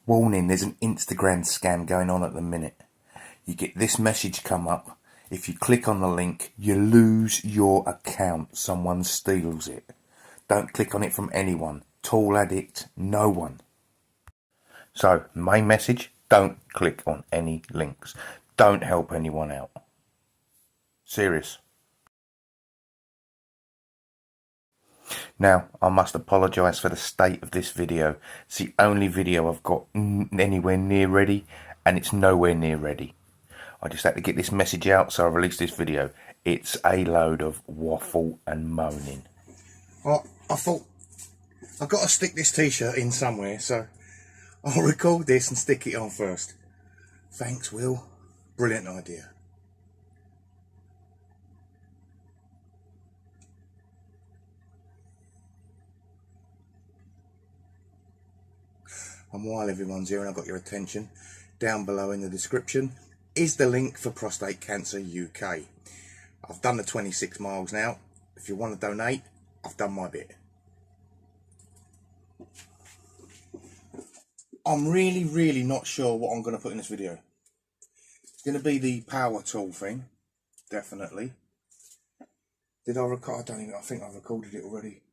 Warning, there's an Instagram scam going on at the minute. You get this message come up. If you click on the link, you lose your account. Someone steals it. Don't click on it from anyone. Tool addict, no one. So, main message, don't click on any links. Don't help anyone out. Serious. Now, I must apologise for the state of this video. It's the only video I've got anywhere near ready, and it's nowhere near ready. I just had to get this message out, so I released this video. It's a load of waffle and moaning. I thought I've got to stick this t-shirt in somewhere, so I'll record this and stick it on first. Thanks, Will. Brilliant idea. And while everyone's here and I've got your attention, down below in the description is the link for Prostate Cancer UK. I've done the 26 miles now. If you want to donate, I've done my bit. I'm really not sure what I'm going to put in this video. It's going to be the power tool thing, definitely. Did I record? I think I've recorded it already.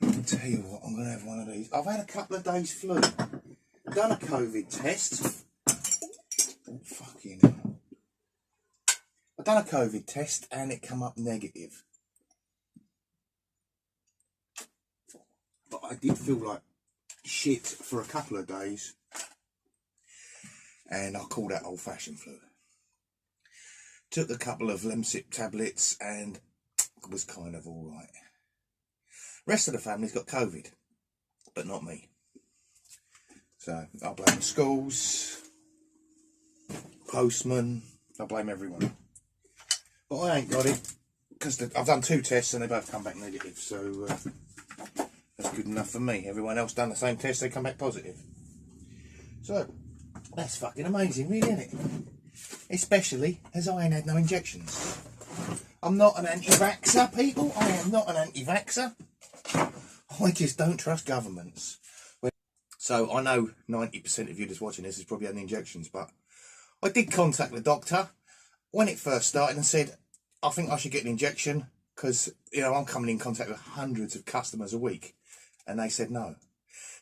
I can tell you what, I'm going to have one of these. I've had a couple of days flu. Done a COVID test. Oh, fucking hell. I've done a COVID test and it come up negative. But I did feel like shit for a couple of days. And I call that old-fashioned flu. Took a couple of Lemsip tablets and it was kind of alright. Rest of the family's got COVID, but not me. So I blame the schools, postman, I blame everyone. But I ain't got it, because I've done 2 tests and they both come back negative, so that's good enough for me. Everyone else done the same test, they come back positive. So, that's fucking amazing, really, isn't it? Especially as I ain't had no injections. I'm not an anti-vaxxer, people. I am not an anti-vaxxer. I just don't trust governments. So I know 90% of you just watching this has probably had the injections, but I did contact the doctor when it first started and said, I think I should get an injection because, you know, I'm coming in contact with hundreds of customers a week. And they said no.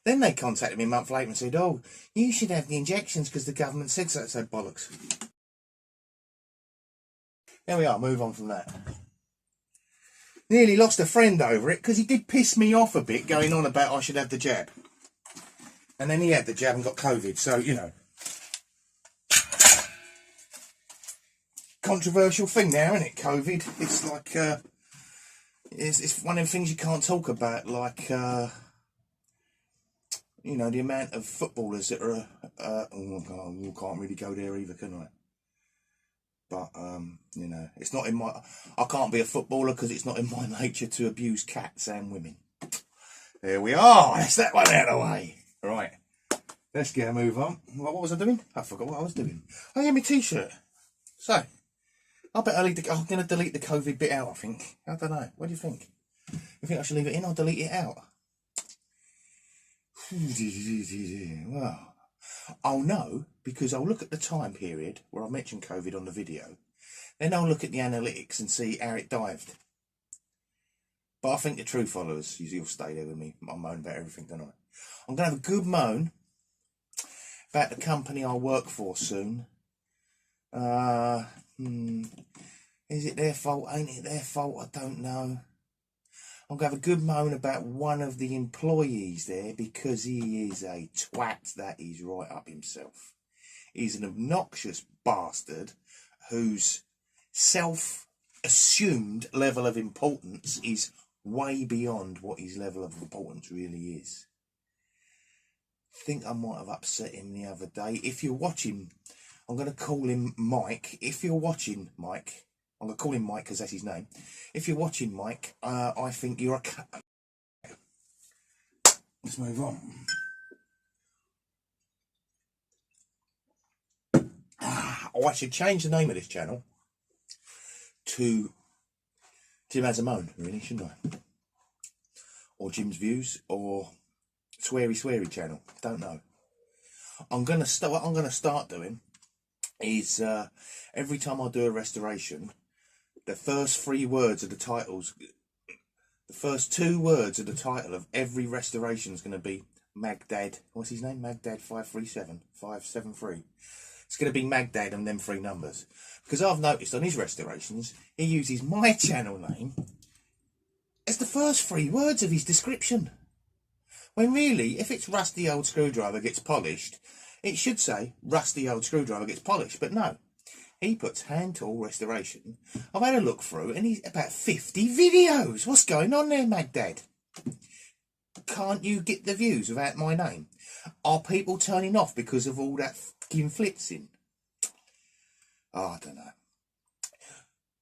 Then they contacted me a month later and said, oh, you should have the injections because the government said so. So bollocks. There we are, move on from that. Nearly lost a friend over it because he did piss me off a bit going on about I should have the jab. And then he had the jab and got COVID, so, you know. Controversial thing now, isn't it, COVID? It's like, it's one of the things you can't talk about, like, you know, the amount of footballers that are, oh God, you can't really go there either, can I? But, you know, it's not in my... I can't be a footballer because it's not in my nature to abuse cats and women. There we are. That's that one out of the way. Right. Let's get a move on. What was I doing? I forgot what I was doing. Oh, yeah, my t-shirt. So, I bet I'm going to delete the COVID bit out, I think. I don't know. What do you think? You think I should leave it in or delete it out? Well... I'll know because I'll look at the time period where I mentioned COVID on the video. Then I'll look at the analytics and see how it dived. But I think the true followers, you'll stay there with me. I'll moan about everything tonight. I'm going to have a good moan about the company I work for soon. Is it their fault? Ain't it their fault? I don't know. I'm going to have a good moan about one of the employees there because he is a twat that is right up himself. He's an obnoxious bastard whose self-assumed level of importance is way beyond what his level of importance really is. I think I might have upset him the other day. If you're watching, I'm going to call him Mike. If you're watching, Mike... I'm going to call him Mike because that's his name. If you're watching, Mike, I think you're a... Let's move on. I should change the name of this channel to Jim Has a Moan, really, shouldn't I? Or Jim's Views, or Sweary channel. Don't know. What I'm gonna start doing is every time I do a restoration, the first 3 words of the titles, the first 2 words of the title of every restoration is going to be Magdad. What's his name? Magdad 573. It's going to be Magdad and them 3 numbers, because I've noticed on his restorations he uses my channel name as the first 3 words of his description. When really, if it's Rusty Old Screwdriver Gets Polished, it should say Rusty Old Screwdriver Gets Polished, but no. He puts hand tool restoration. I've had a look through and he's about 50 videos. What's going on there, Magdad? Can't you get the views without my name? Are people turning off because of all that fucking flitzing? Oh, I don't know.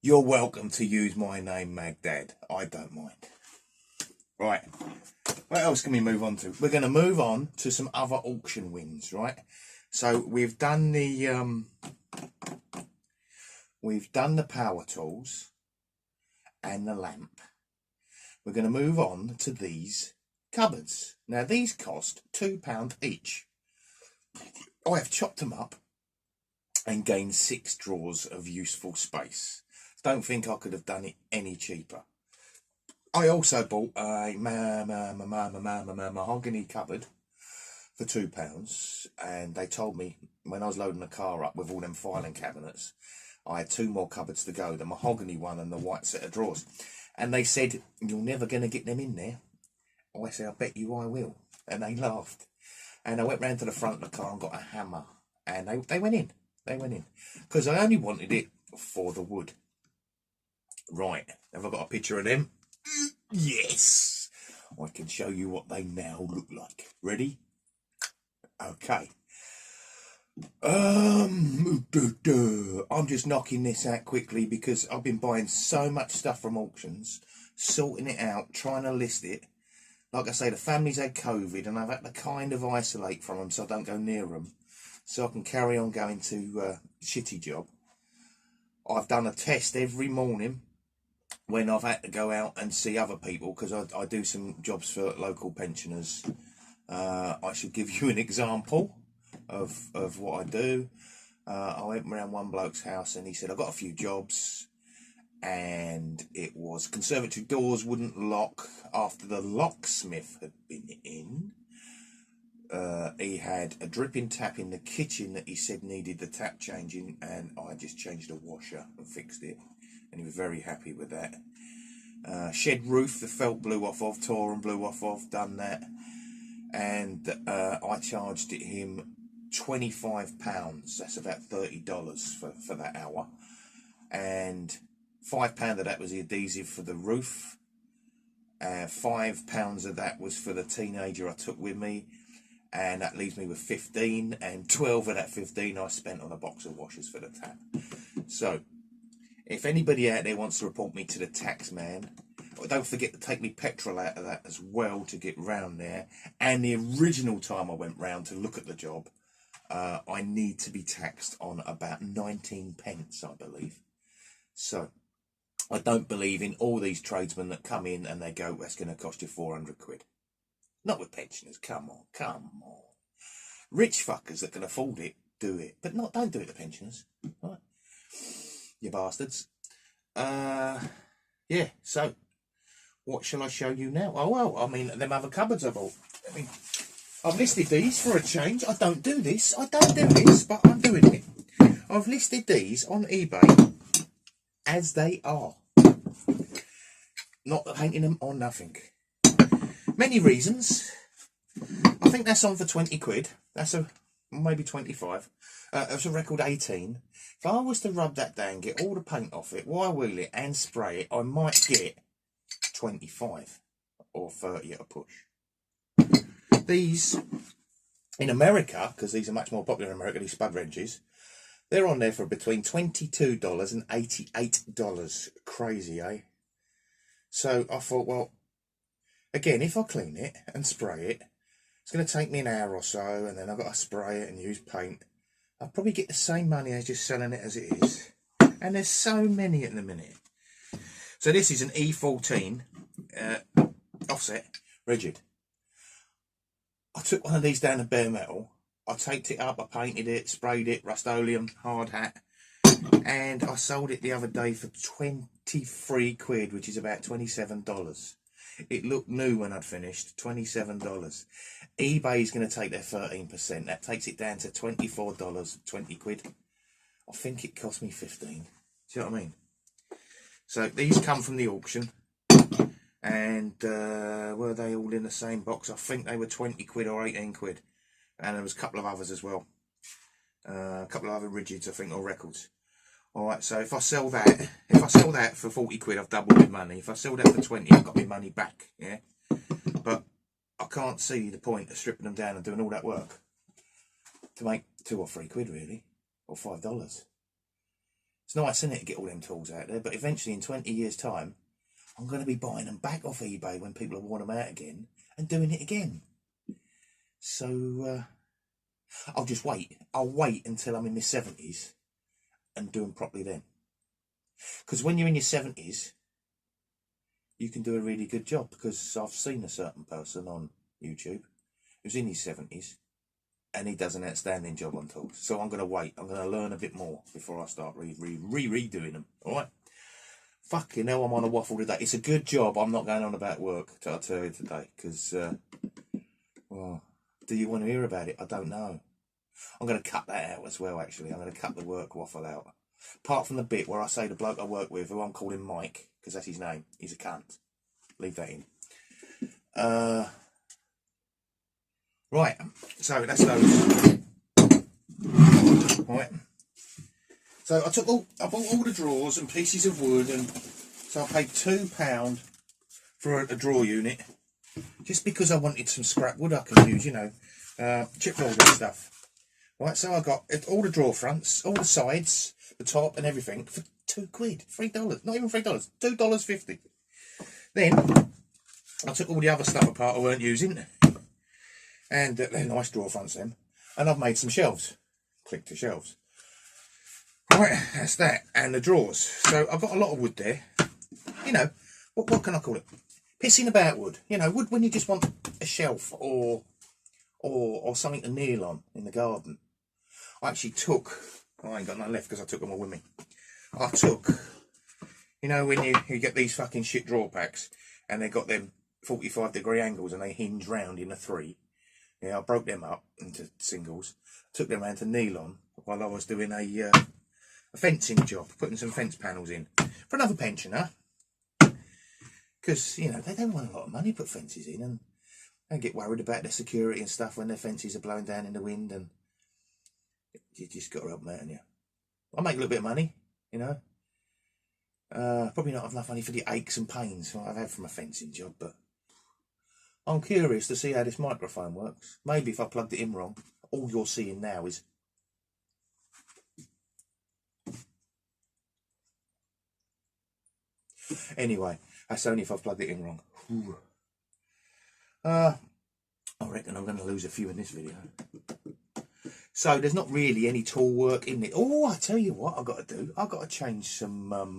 You're welcome to use my name, Magdad. I don't mind. Right. What else can we move on to? We're going to move on to some other auction wins, right? So we've done the power tools and the lamp. We're going to move on to these cupboards. Now these cost £2 each. I have chopped them up and gained 6 drawers of useful space. Don't think I could have done it any cheaper. I also bought a mahogany cupboard for £2, and they told me when I was loading the car up with all them filing cabinets, I had 2 more cupboards to go, the mahogany one and the white set of drawers. And they said, you're never going to get them in there. I said, I bet you I will. And they laughed. And I went round to the front of the car and got a hammer. And they went in. They went in. Because I only wanted it for the wood. Right. Have I got a picture of them? Yes. I can show you what they now look like. Ready? Okay. I'm just knocking this out quickly because I've been buying so much stuff from auctions, sorting it out, trying to list it. Like I say, the family's had COVID and I've had to kind of isolate from them so I don't go near them, so I can carry on going to shitty job. I've done a test every morning when I've had to go out and see other people, because I do some jobs for local pensioners. I should give you an example of what I do. I went around one bloke's house and he said, I've got a few jobs, and it was conservatory doors wouldn't lock after the locksmith had been in. He had a dripping tap in the kitchen that he said needed the tap changing, and I just changed the washer and fixed it, and he was very happy with that. Shed roof, the felt blew off of, tore and blew off of, done that, and I charged him £25. That's about $30 for that hour, and £5 of that was the adhesive for the roof. £5 of that was for the teenager I took with me, and that leaves me with 15, and 12 of that 15 I spent on a box of washers for the tap. So if anybody out there wants to report me to the tax man, don't forget to take me petrol out of that as well to get round there. And the original time I went round to look at the job, I need to be taxed on about 19 pence, I believe. So I don't believe in all these tradesmen that come in and they go, that's going to cost you 400 quid. Not with pensioners, come on, come on. Rich fuckers that can afford it, do it. But don't do it to pensioners, right? You bastards. Yeah, so what shall I show you now? Oh, well, I mean, them other cupboards I bought. I mean, I've listed these for a change. I don't do this, but I'm doing it. I've listed these on eBay as they are. Not painting them or nothing. Many reasons. I think that's on for 20 quid. That's maybe 25. That's a record 18. If I was to rub that down, get all the paint off it, wire wheel it and spray it, I might get 25 or 30 at a push. These, in America, because these are much more popular in America, these spud wrenches, they're on there for between $22 and $88. Crazy, eh? So I thought, well, again, if I clean it and spray it, it's going to take me an hour or so, and then I've got to spray it and use paint. I'll probably get the same money as just selling it as it is. And there's so many at the minute. So this is an E14 offset, rigid. I took one of these down to bare metal. I taped it up, I painted it, sprayed it, Rust-Oleum, hard hat, and I sold it the other day for 23 quid, which is about $27. It looked new when I'd finished, $27. eBay's going to take their 13%. That takes it down to $24, 20 quid. I think it cost me 15. Do you know what I mean? So these come from the auction. And were they all in the same box? I think they were 20 quid or 18 quid. And there was a couple of others as well. A couple of other rigids, I think, or records. Alright, so if I sell that for 40 quid, I've doubled my money. If I sell that for 20, I've got my money back, yeah? But I can't see the point of stripping them down and doing all that work to make 2 or 3 quid, really, or $5. It's nice, isn't it, to get all them tools out there, but eventually in 20 years' time, I'm going to be buying them back off eBay when people have worn them out again and doing it again. So I'll just wait. I'll wait until I'm in my 70s and do them properly then. Because when you're in your 70s, you can do a really good job, because I've seen a certain person on YouTube who's in his 70s and he does an outstanding job on tools. So I'm going to wait. I'm going to learn a bit more before I start redoing them. All right? Fucking hell, I'm on a waffle today. It's a good job I'm not going on about work, I'll tell you today, because, well, do you want to hear about it? I don't know. I'm going to cut that out as well, actually. I'm going to cut the work waffle out. Apart from the bit where I say the bloke I work with, who I'm calling Mike, because that's his name, he's a cunt. Leave that in. Right, so that's those. Right. So I bought all the drawers and pieces of wood, and so I paid £2 for a drawer unit, just because I wanted some scrap wood I can use, you know, chipboard and stuff. Right, so I got all the drawer fronts, all the sides, the top and everything for 2 quid, $3, not even $3, $2.50. Then I took all the other stuff apart I weren't using, and they're nice drawer fronts then, and I've made some shelves, click to shelves. Right, that's that, and the drawers. So I've got a lot of wood there. You know, what can I call it? Pissing about wood. You know, wood when you just want a shelf or something to kneel on in the garden. I actually took, I ain't got none left because I took them all with me. I took, you know, when you get these fucking shit drawer packs and they got them 45-degree angles and they hinge round in a 3. Yeah, I broke them up into singles, took them around to kneel on while I was doing a fencing job, putting some fence panels in for another pensioner, because, you know, they don't want a lot of money to put fences in, and they get worried about their security and stuff when their fences are blowing down in the wind, and you just got to help them out, haven't you? I make a little bit of money, you know. Probably not enough money for the aches and pains I've had from a fencing job, but I'm curious to see how this microphone works. Maybe if I plugged it in wrong, all you're seeing now is anyway, that's only if I've plugged it in wrong. I reckon I'm going to lose a few in this video. So there's not really any tool work in it. Oh, I tell you what I've got to do. I've got to change some, I've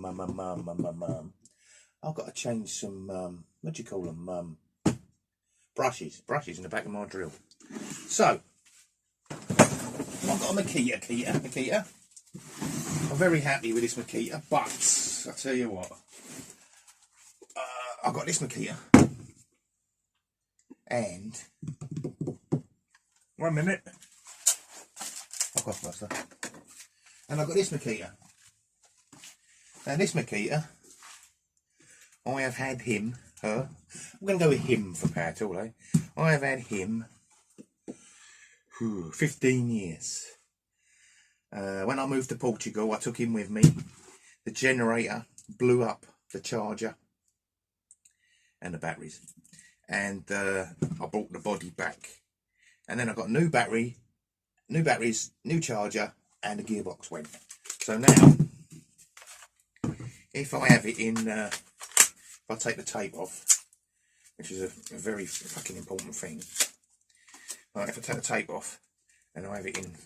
got to change some, what do you call them? Brushes in the back of my drill. So, I've got a Makita. I'm very happy with this Makita, but I tell you what, I've got this Makita, and 1 minute, I'll cough faster, and I've got this Makita. Now this Makita, I have had him, I'm going to go with him for power tool, eh? I have had him 15 years. When I moved to Portugal, I took him with me. The generator blew up the charger and the batteries, and I brought the body back, and then I got new batteries, new charger, and the gearbox went. So now, if I have it in, if I take the tape off, which is a very fucking important thing, right, if I take the tape off and I have it in,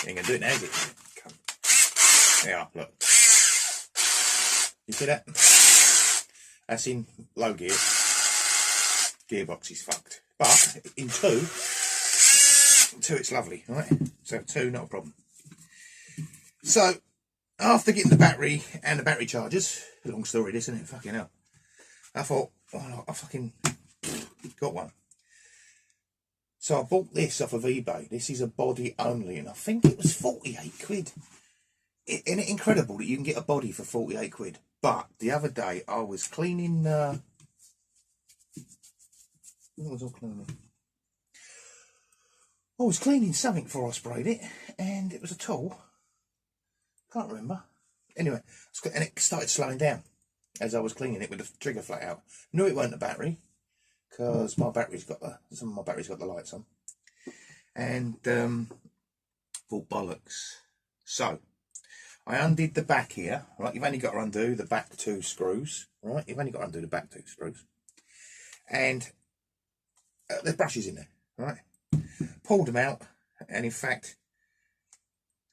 you ain't gonna do it now, is it? Come. There you are, look. You see that? That's in low gear. Gearbox is fucked. But in two it's lovely, right? So 2, not a problem. So after getting the battery and the battery chargers, long story this, isn't it? Fucking hell. I thought, oh, I fucking got one. So I bought this off of eBay. This is a body only, and I think it was 48 quid. Isn't it incredible that you can get a body for 48 quid? But the other day I was cleaning, what was I cleaning? I was cleaning something before I sprayed it, and it was a tool. Can't remember. Anyway, and it started slowing down as I was cleaning it with the trigger flat out. Knew it weren't the battery, because my battery's got some of my battery's got the lights on. And thought bollocks. So I undid the back here, right? You've only got to undo the back 2 screws, right? You've only got to undo the back 2 screws. And there's brushes in there, right? Pulled them out, and in fact,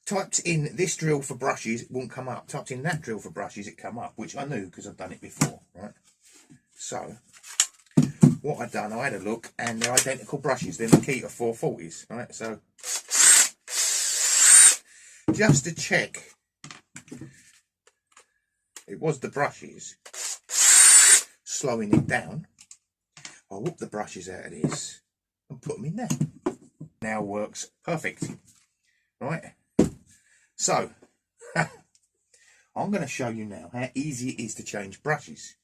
typed in this drill for brushes, it won't come up. Typed in that drill for brushes, it come up, which I knew because I've done it before, right? So what I'd done, I had a look, and they're identical brushes. They're Makita 440s, right? So just to check it was the brushes slowing it down, I whoop the brushes out of this and put them in there. Now works perfect, right? So I'm going to show you now how easy it is to change brushes,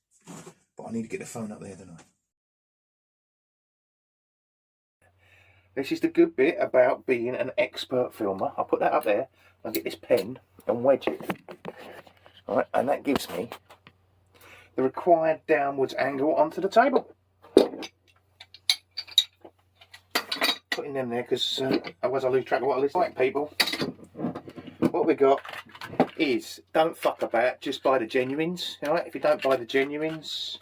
but I need to get the phone up there, don't I? This is the good bit about being an expert filmer. I'll put that up there. I'll get this pen and wedge it. All right, and that gives me the required downwards angle onto the table. Putting them there because otherwise I lose track of what I listen. Right, people, what we got is don't fuck about, just buy the genuines. All right, if you don't buy the genuines,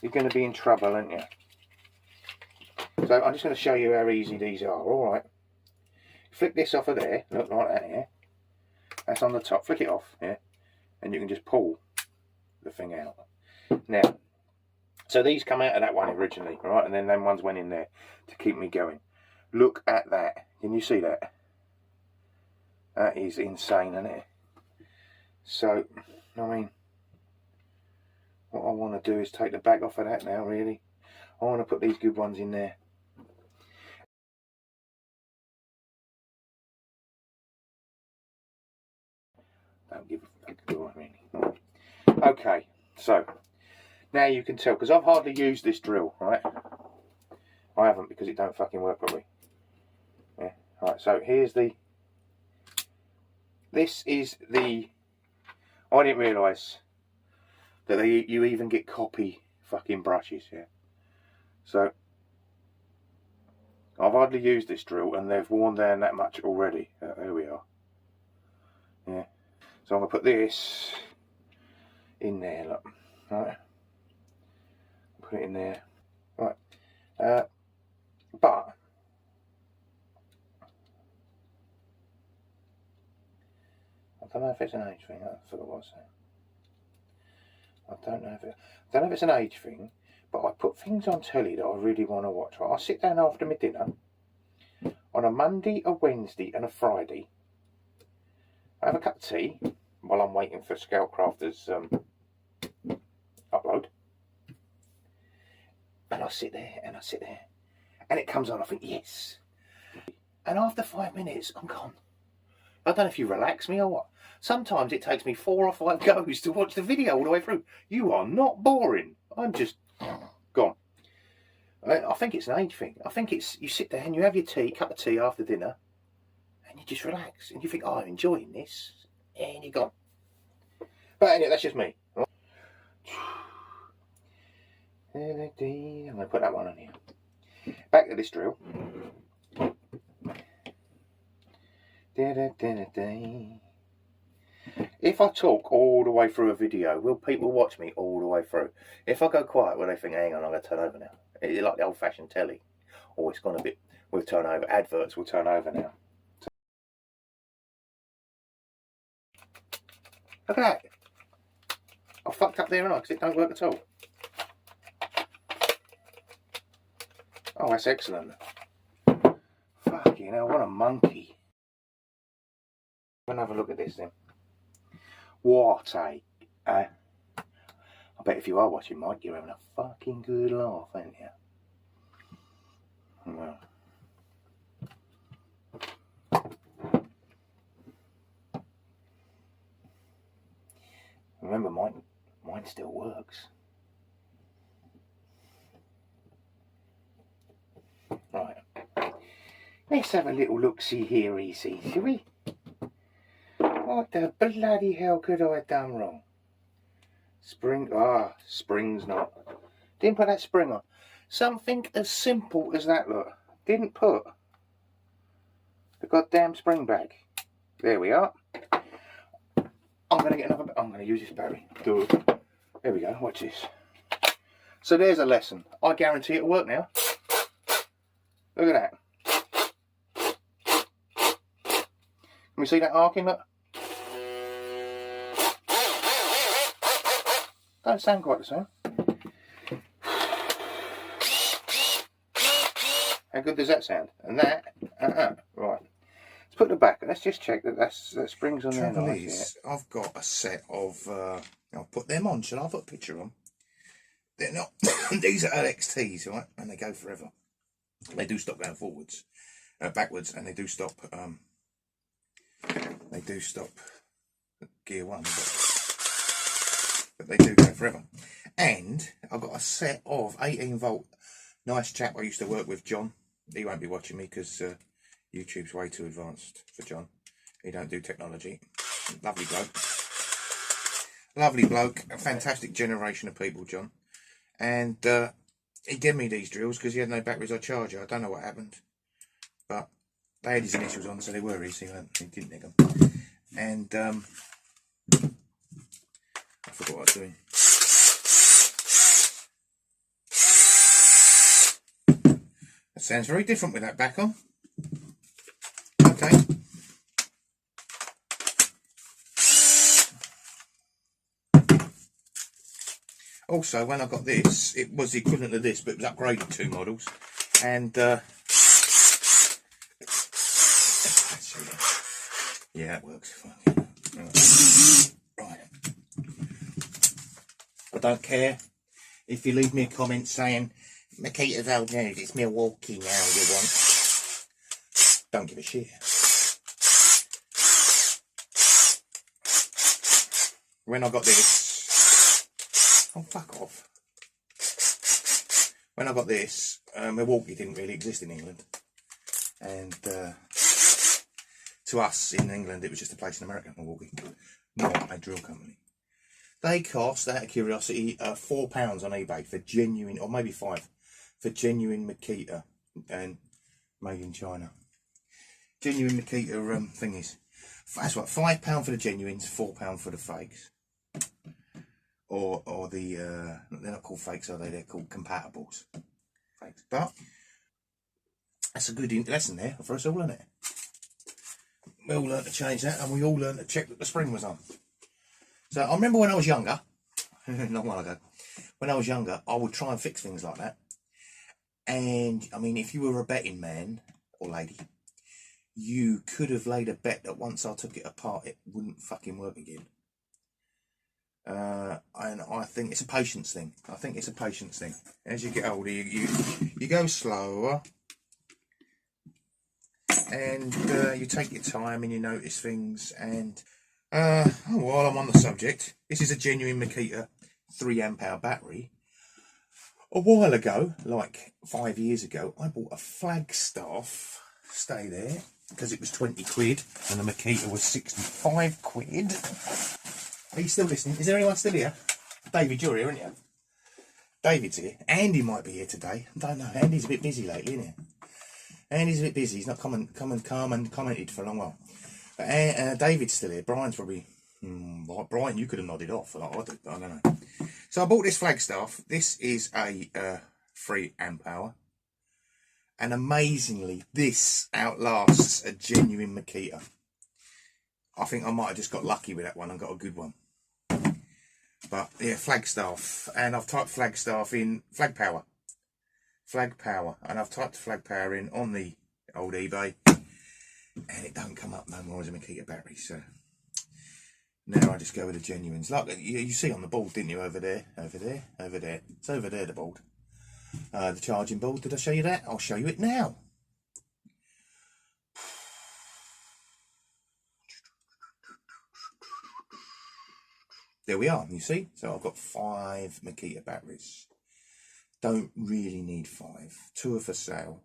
you're going to be in trouble, aren't you? So I'm just going to show you how easy these are. All right, flick this off of there, look like that, yeah. That's on the top. Flick it off, yeah, and you can just pull the thing out. Now, so these come out of that one originally, right, and then them ones went in there to keep me going. Look at that. Can you see that? That is insane, isn't it? So, I mean, what I want to do is take the back off of that now, really. I want to put these good ones in there. Don't give a fuck, really. Okay, so now you can tell, because I've hardly used this drill, right? I haven't, because it don't fucking work properly. Yeah. Right, so here's the... This is the... I didn't realise that you even get copy fucking brushes, yeah. So I've hardly used this drill, and they've worn down that much already. There we are. Yeah. So I'm going to put this in there, look. Right. Put it in there. Right. But I don't know if it's an age thing. I forgot what I was saying. I don't know if it's an age thing, but I put things on telly that I really want to watch. I sit down after my dinner on a Monday, a Wednesday, and a Friday. I have a cup of tea while I'm waiting for Scoutcrafter's upload, and I sit there and I sit there, and it comes on. I think yes, and after 5 minutes, I'm gone. I don't know if you relax me or what. Sometimes it takes me 4 or 5 goes to watch the video all the way through. You are not boring. I'm just gone. I think it's an age thing. I think it's you sit there and you have your tea, cup of tea after dinner, and you just relax and you think, oh, I'm enjoying this, and you're gone. But anyway, that's just me. I'm going to put that one on here. Back to this drill. If I talk all the way through a video, will people watch me all the way through? If I go quiet, will they think, hang on, I'm going to turn over now? It's like the old-fashioned telly. Oh, it's gone a bit, we'll turn over. Adverts will turn over now. Look at that. I fucked up there, and because it don't work at all. Oh, that's excellent. Fucking hell, what a monkey. Have a look at this then. What a... I bet if you are watching, Mike, you're having a fucking good laugh, ain't you? Well. Remember, mine still works. Right. Let's have a little look-see here, easy, shall we? What the bloody hell could I have done wrong? Spring's not. Didn't put that spring on. Something as simple as that, look. Didn't put the goddamn spring back. There we are. I'm going to get another... I'm going to use this battery. There we go, watch this. So there's a lesson. I guarantee it'll work now. Look at that. Can we see that arcing, look? Don't sound quite the same. How good does that sound? And that, right. Let's put the back. Let's just check that that spring's on there. Trouble is, I've got a set of. I'll put them on. Shall I put a picture on? They're not. These are LXTs, right? And they go forever. They do stop going forwards, backwards, and they do stop. They do stop gear 1, but they do go forever. And I've got a set of 18-volt. Nice chap I used to work with, John. He won't be watching me because YouTube's way too advanced for John. He don't do technology. Lovely bloke. Lovely bloke. A fantastic generation of people, John. And he gave me these drills because he had no batteries or charger. I don't know what happened. But they had his initials on, so they were easy. He didn't nick them. And I forgot what I was doing. That sounds very different with that back on. Okay. Also, when I got this, it was the equivalent of this, but it was upgraded 2 models. And yeah, it works. Right. I don't care if you leave me a comment saying Makita's old news, it's Milwaukee now you want. Don't give a shit. When I got this, oh fuck off. When I got this, Milwaukee didn't really exist in England. And to us in England, it was just a place in America, Milwaukee, not a drill company. They cost, out of curiosity, £4 on eBay for genuine, or maybe 5, for genuine Makita and made in China. Genuine Makita thingies. That's what, £5 for the genuines, £4 for the fakes. Or the, they're not called fakes, are they? They're called compatibles. Fakes. But that's a good lesson there for us all, isn't it? We all learned to change that, and we all learned to check that the spring was on. So I remember when I was younger, not a while ago, when I was younger, I would try and fix things like that. And I mean, if you were a betting man or lady, you could have laid a bet that once I took it apart, it wouldn't fucking work again. And I think it's a patience thing. I think it's a patience thing. As you get older, you go slower. And you take your time and you notice things. And while I'm on the subject, this is a genuine Makita 3 amp hour battery. A while ago, like 5 years ago, I bought a Flagstaff, stay there, because it was 20 quid and the Makita was 65 quid. Are you still listening? Is there anyone still here? David, you're here, aren't you? David's here. Andy might be here today. I don't know. Andy's a bit busy lately, isn't he? Andy's a bit busy. He's not commented for a long while. But David's still here. Brian's probably... Brian, you could have nodded off. I don't know. So I bought this Flagstaff. This is a 3 amp hour. And amazingly, this outlasts a genuine Makita. I think I might have just got lucky with that one and got a good one. But yeah, Flagstaff. And I've typed Flagstaff in Flag Power. flag power, and I've typed flag power in on the old eBay, and it don't come up no more as a Makita battery. So now I just go with the genuines. Like you see on the board, didn't you? Over there, over there, over there. It's over there, the board. The charging board. Did I show you that? I'll show you it now. There we are, you see? So I've got 5 Makita batteries. Don't really need 5. 2 are for sale.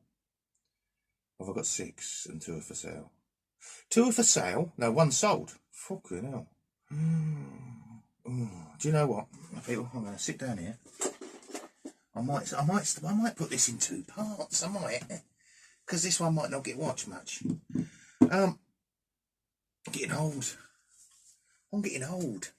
Have I got 6 and 2 are for sale? 2 are for sale? No, 1 sold. Fucking hell. Do you know what, people? I'm going to sit down here. I might put this in 2 parts. I might, because this one might not get watched much. I'm getting old. I'm getting old.